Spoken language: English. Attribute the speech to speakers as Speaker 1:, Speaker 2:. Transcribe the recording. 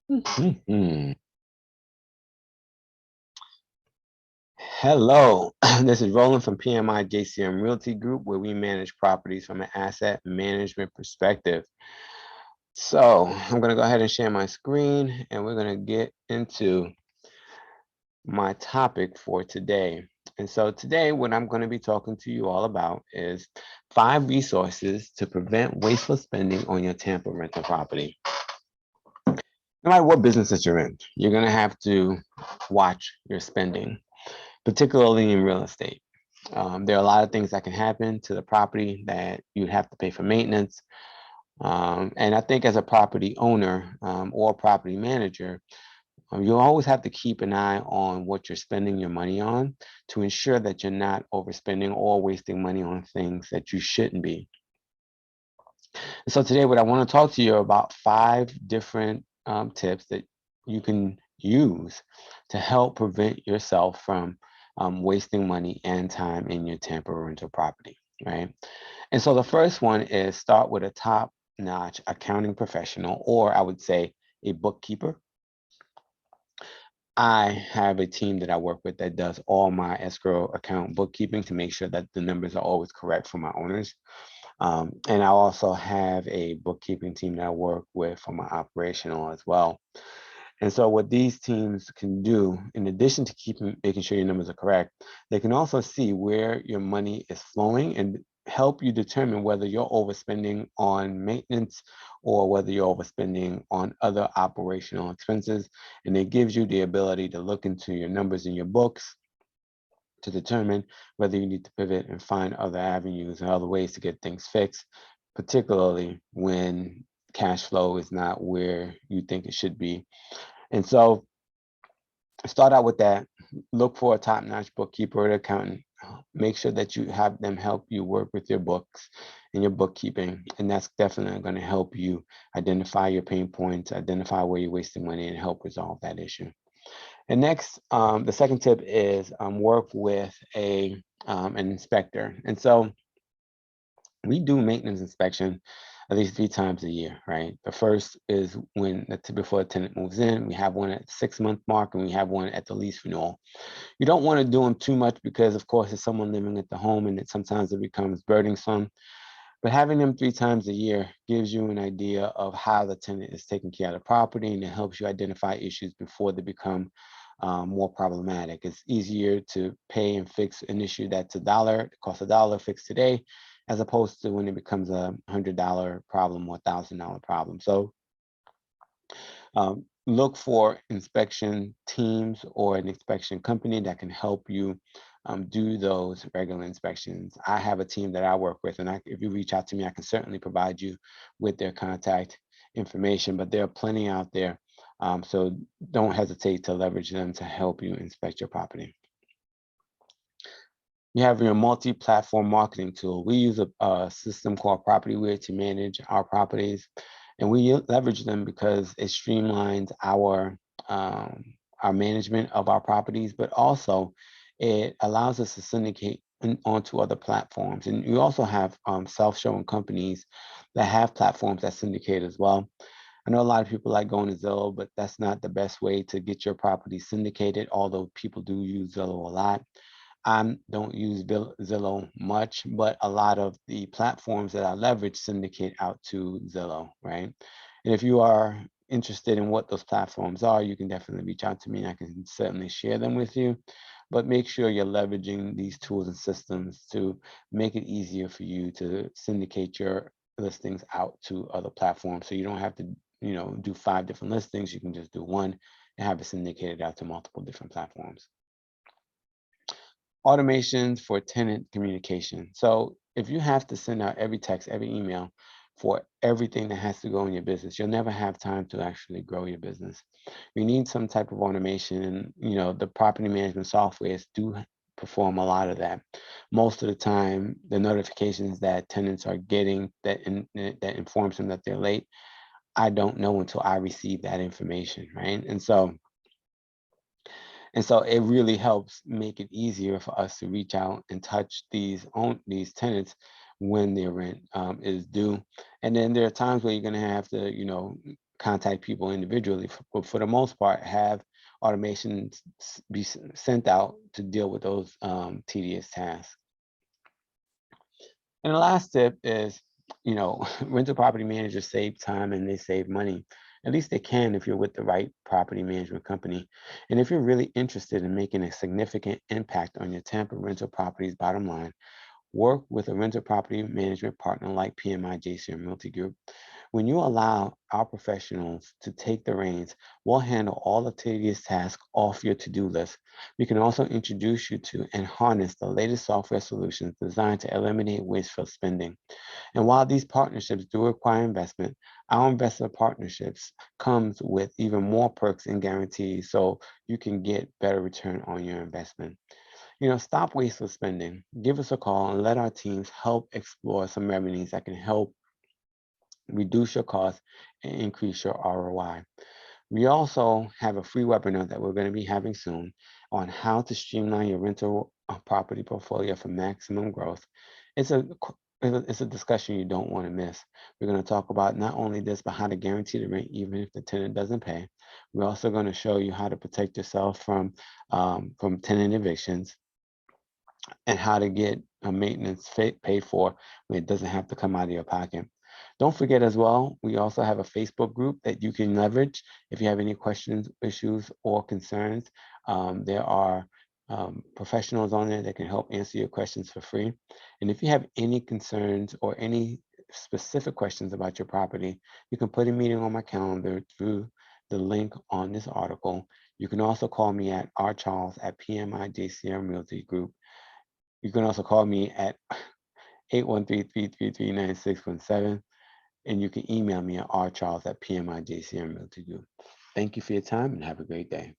Speaker 1: Mhm. Hello, this is Roland from PMI JCM Realty Group, where we manage properties from an asset management perspective. So I'm going to go ahead and share my screen, and we're going to get into my topic for today. And so today, what I'm going to be talking to you all about is 5 resources to prevent wasteful spending on your Tampa rental property. No matter what business that you're in, you're going to have to watch your spending, particularly in real estate. There are a lot of things that can happen to the property that you'd have to pay for maintenance. And I think as a property owner or property manager, you'll always have to keep an eye on what you're spending your money on to ensure that you're not overspending or wasting money on things that you shouldn't be. And so today, what I want to talk to you about 5 different tips that you can use to help prevent yourself from wasting money and time in your Tampa rental property, right? And so the first one is start with a top-notch accounting professional, or I would say a bookkeeper. I have a team that I work with that does all my escrow account bookkeeping to make sure that the numbers are always correct for my owners. And I also have a bookkeeping team that I work with for my operational as well. And so what these teams can do, in addition to making sure your numbers are correct, they can also see where your money is flowing and help you determine whether you're overspending on maintenance or whether you're overspending on other operational expenses. And it gives you the ability to look into your numbers in your books to determine whether you need to pivot and find other avenues and other ways to get things fixed, particularly when cash flow is not where you think it should be. And so start out with that. Look for a top-notch bookkeeper or accountant. Make sure that you have them help you work with your books and your bookkeeping. And that's definitely going to help you identify your pain points, identify where you're wasting money, and help resolve that issue. And next, the second tip is work with an inspector. And so we do maintenance inspection at least 3 times a year, right? The first is before a tenant moves in. We have one at the 6-month mark, and we have one at the lease renewal. You don't want to do them too much because, of course, it's someone living at the home, and sometimes it becomes burdensome. But having them 3 times a year gives you an idea of how the tenant is taking care of the property, and it helps you identify issues before they become more problematic. It's easier to pay and fix an issue that's it costs $1 fixed today, as opposed to when it becomes $100 problem or $1,000 problem. So look for inspection teams or an inspection company that can help you do those regular inspections. I have a team that I work with, and if you reach out to me, I can certainly provide you with their contact information, but there are plenty out there. So don't hesitate to leverage them to help you inspect your property. You have your multi-platform marketing tool. We use a system called PropertyWare to manage our properties, and we leverage them because it streamlines our management of our properties, but also it allows us to syndicate onto other platforms. And you also have self-showing companies that have platforms that syndicate as well. I know a lot of people like going to Zillow, but that's not the best way to get your property syndicated, although people do use Zillow a lot. I don't use Zillow much, but a lot of the platforms that I leverage syndicate out to Zillow, right? And if you are interested in what those platforms are, you can definitely reach out to me and I can certainly share them with you. But make sure you're leveraging these tools and systems to make it easier for you to syndicate your listings out to other platforms. So you don't have to, do 5 different listings. You can just do one and have it syndicated out to multiple different platforms. Automations for tenant communication. So if you have to send out every text, every email for everything that has to go in your business, you'll never have time to actually grow your business. You need some type of automation, and the property management softwares do perform a lot of that. Most of the time, the notifications that tenants are getting that informs them that they're late, I don't know until I receive that information, right? And so it really helps make it easier for us to reach out and touch these tenants when their rent is due. And then there are times where you're going to have to, contact people individually, but for the most part, have automation be sent out to deal with those tedious tasks. And the last tip is, rental property managers save time and they save money. At least they can if you're with the right property management company. And if you're really interested in making a significant impact on your Tampa rental property's bottom line, work with a rental property management partner like PMI JCR Multi Group. When you allow our professionals to take the reins, we'll handle all the tedious tasks off your to-do list. We can also introduce you to and harness the latest software solutions designed to eliminate wasteful spending. And while these partnerships do require investment, our investor partnerships comes with even more perks and guarantees so you can get better return on your investment. Stop wasteful spending. Give us a call and let our teams help explore some remedies that can help reduce your costs and increase your ROI. We also have a free webinar that we're going to be having soon on how to streamline your rental property portfolio for maximum growth. It's a it's a discussion you don't want to miss. We're going to talk about not only this, but how to guarantee the rent even if the tenant doesn't pay. We're also going to show you how to protect yourself from tenant evictions and how to get a maintenance paid for when it doesn't have to come out of your pocket. Don't forget as well, we also have a Facebook group that you can leverage if you have any questions, issues, or concerns. There are professionals on there that can help answer your questions for free. And if you have any concerns or any specific questions about your property, you can put a meeting on my calendar through the link on this article. You can also call me at rcharles at PMI JCM Realty Group. You can also call me at 813-333-9617, and you can email me at rcharles at PMIJCM Realty Group. Thank you for your time and have a great day.